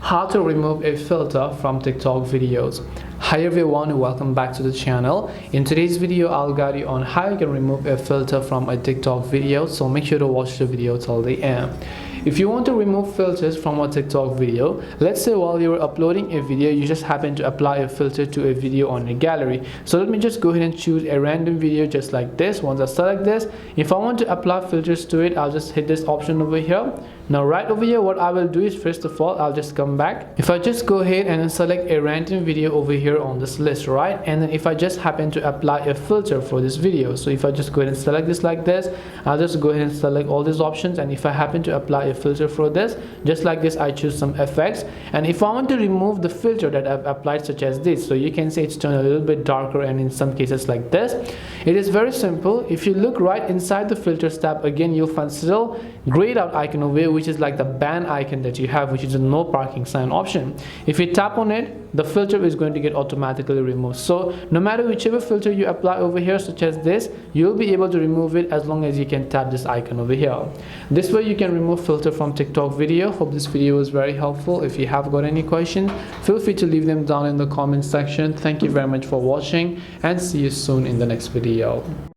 how to remove a filter from TikTok videos. Hi everyone, welcome back to the channel. In today's video I'll guide you on how you can remove a filter from a TikTok video, so make sure to watch the video till the end. If you want to remove filters from a TikTok video, let's say while you're uploading a video you just happen to apply a filter to a video on a gallery. So let me just go ahead and choose a random video just like this. Once I select this, if I want to apply filters to it, I'll just hit this option over here. Now right over here, what I will do is, first of all, I'll just come back. If I just go ahead and select a random video over here on this list, right, and then if I just happen to apply a filter for this video, so if I just go ahead and select this like this, I'll just go ahead and select all these options, and if I happen to apply a filter for this just like this, I choose some effects, and if I want to remove the filter that I've applied, such as this, so you can see it's turned a little bit darker and in some cases like this, it is very simple. If you look right inside the filters tab, again you'll find still grayed out icon over here, which is like the ban icon that you have, which is a no parking sign option. If you tap on it, the filter is going to get automatically removed. So no matter whichever filter you apply over here, such as this, you'll be able to remove it as long as you can tap this icon over here. This way you can remove filter from TikTok video. Hope this video was very helpful. If you have got any questions, feel free to leave them down in the comment section. Thank you very much for watching, and see you soon in the next video.